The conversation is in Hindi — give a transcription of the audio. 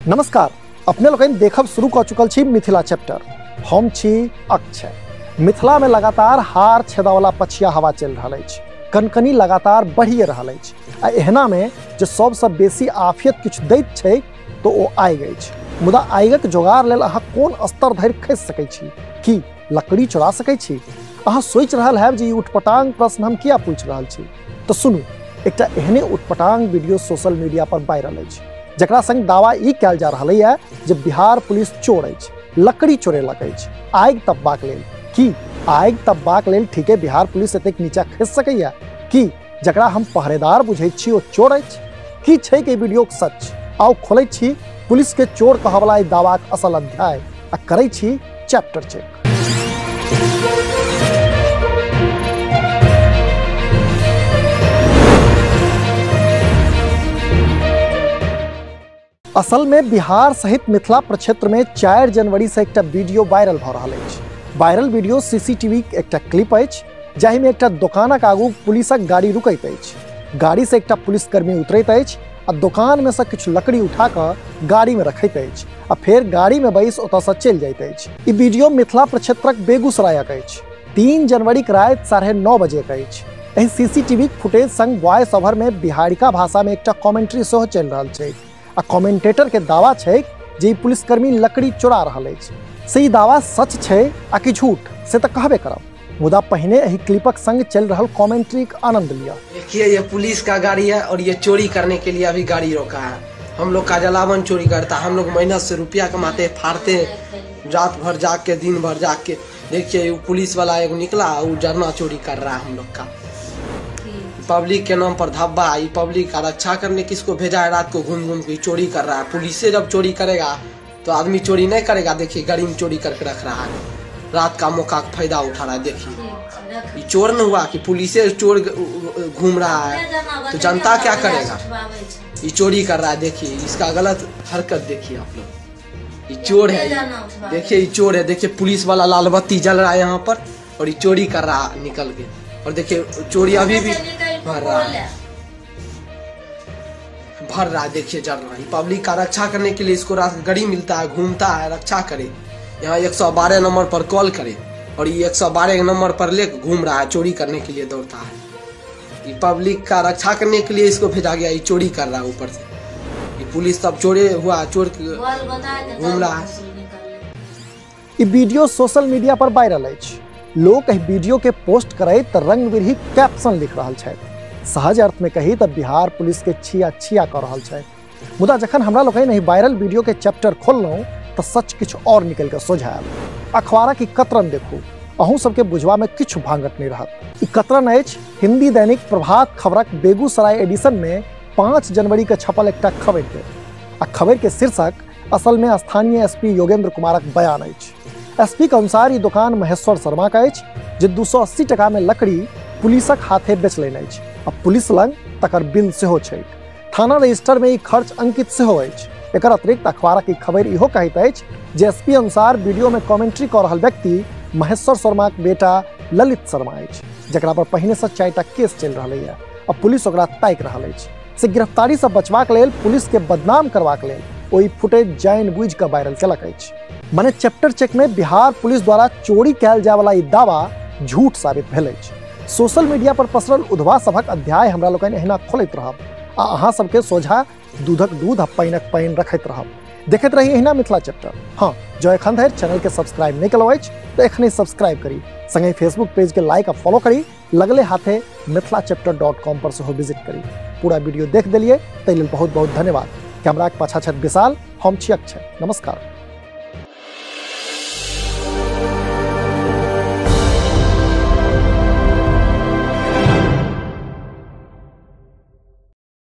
नमस्कार, अपने लोग देखब शुरू कर चुकल छी मिथिला चैप्टर। हम छी अक्षय। मिथिला में लगातार हार छेदा वाला पछिया हवा चल रहा है, कनकनी लगातार बढ़िए रहा है। आ एहना में जो सबसे बेसी आफियत कुछ दैत छै तो वो आइ गई छै। मुदा आइगक जोगाड़ लेल अहाँ कोन स्तर धरि खसि सकै छी कि लकड़ी चुरा सकै छी? अहाँ सोचि रहल हैब जे ई उटपटांग प्रश्न हम किया पूछि रहल छी, तो सुनू। एकटा एहने उटपटांग वीडियो सोशल मीडिया पर वायरल अछि, जकरा संग दावा ई कयल जा रहल है जे बिहार पुलिस चोर अछि, लकड़ी चोरेलक अछि आगि तपबाक लेल। कि आगि तपबाक लेल ठीके बिहार पुलिस एतेक नीचा खसि सकैया कि जकरा हम पहरेदार बुझैत छी ओ चोर अछि? की छै कि वीडियोक सच? आओ खोलैत छी पुलिस के चोर कहवला दावाक असल अध्याय आ करै छी चैप्टर चेक। असल में बिहार सहित मिथिला प्रक्षेत्र में 4 जनवरी से एक वीडियो वायरल भ रहा है। वायरल वीडियो सीसीटीवी एक क्लिप अछि जाहि में एक दुकानक आगू पुलिसक गाड़ी रुकैत अछि। गाड़ी से एक पुलिसकर्मी उतरैत अछि आ दुकान में से किछु लकड़ी उठा कर गाड़ी में रखैत अछि आ फेर गाड़ी में बैस ओतऽ से चलि जाइत अछि। ई वीडियो मिथिला प्रक्षेत्रक बेगूसरायक अछि। 3 जनवरी के रात 9:30 बजे के अछि। एहि सीसीटीवी फुटेज संग वॉइस ओवर में बिहारिका भाषा में एक कमेंट्री सेहो चलि रहल छै आ कमेंटेटर के दावा छै जे पुलिसकर्मी लकड़ी चोरा रहल अछि। से ई दावा सच छै आ कि झूठ से तो कहबे करब, मुदा पहिने एही क्लिपक संग चल रहल कमेंट्री का आनंद लिया। देखिए ये पुलिस का गाड़ी है और ये चोरी करने के लिए अभी गाड़ी रोका है। हम लोग का जलावन चोरी करता है, हम लोग मेहनत से रुपया कमाते फाड़ते रात भर जाग के दिन भर जाग के। देखिए पुलिस वाला एक निकला वो जरना चोरी कर रहा है हम लोग का। पब्लिक के नाम पर धब्बा, ये पब्लिक का रक्षा करने किसको भेजा है? रात को घूम घूम के चोरी कर रहा है। पुलिस से जब चोरी करेगा तो आदमी चोरी नहीं करेगा। देखिए गाड़ी में चोरी करके रख रहा है, रात का मौका का फायदा उठा रहा है। देखिए ये चोर न हुआ कि पुलिस से चोर घूम रहा है तो जनता क्या करेगा? ये चोरी कर रहा है। देखिए इसका गलत हरकत देखिए आप लोग। ये चोर है, देखिए ये चोर है। देखिए पुलिस वाला लाल बत्ती जल रहा है यहाँ पर और ये चोरी कर रहा है निकल के। और देखिए चोरी अभी भी भर रहा है। देखिए जल रहा है। पब्लिक का रक्षा करने के लिए इसको गाड़ी मिलता है, घूमता है, रक्षा करे। यहाँ 112 नंबर पर कॉल करे और ये 112 नंबर पर लेकर घूम रहा है, चोरी करने के लिए दौड़ता है। ये पब्लिक का रक्षा करने के लिए इसको भेजा गया, ये चोरी कर रहा है ऊपर से। ये पुलिस तब चोरी हुआ, चोर घूम रहा है। ये वीडियो सोशल मीडिया पर वायरल अछि। लोग एहि वीडियो के पोस्ट करे तो रंग बिरही कैप्शन लिख रहा है। सहज अर्थ में कही तो बिहार पुलिस के छिया छिया कर रहा है। मुदा जखन हमरा लोग नहीं वायरल वीडियो के चैप्टर खोललहुँ तो सच किछु और निकल के सोझा आयल। अखबारा की कतरन देखू, अहूँ सबके बुझवा में किछु भांगट नहीं रहत। ई कतरन अछि हिंदी दैनिक प्रभात खबरक बेगूसराय एडिशन में 5 जनवरी के छपल एक खबर के। आ खबर के शीर्षक असल में स्थानीय एसपी योगेंद्र कुमारक बयान अछि। एसपी के अनुसार ई दुकान महेश्वर शर्मा का अछि जे 280 टका में लकड़ी पुलिसक हाथे बेच लेने अछि आ पुलिस लंग तकर बिल सेहो छै। थाना रजिस्टर में ई खर्च अंकित सेहो अछि। एकर अतिरिक्त अखबार की खबर इहो कहैत अछि जे एसपी अनुसार वीडियो में कमेंट्री कर रहल व्यक्ति महेश्वर शर्मा के बेटा ललित शर्मा अछि, जकरा पर पहिने से 4टा केस चल रहा है आ पुलिस ओकरा ताकि रहल अछि। से गिरफ्तारी से बचबाक लेल पुलिस के बदनाम करबाक लेल ओई फुटेज जानबूझ के वायरल केलक अछि। माने चैप्टर चेक में बिहार पुलिस द्वारा चोरी कैल जाय वाला ई दावा झूठ साबित भेल अछि। सोशल मीडिया पर पसरल उधवा सभक अध्याय हमरा लोकन एहना खोलैत रहब आ अहाँ सबके सोझा दूधक दूध आ पानिक पानि रखैत रहब। देखैत रही एहना मिथिला चैप्टर। हाँ, जो एखन धरि चैनल के सब्सक्राइब नहीं कयलहुँ अछि तो एखने सब्सक्राइब करी, संगे फेसबुक पेज के लाइक आ फॉलो करी, लगले हाथे mithlachapter.com पर सेहो विजिट करी। पूरा वीडियो देख देलिए ताहि लेल बहुत बहुत धन्यवाद। कैमरा के पाछा छथि विशाल, हम छी अक्षय। नमस्कार।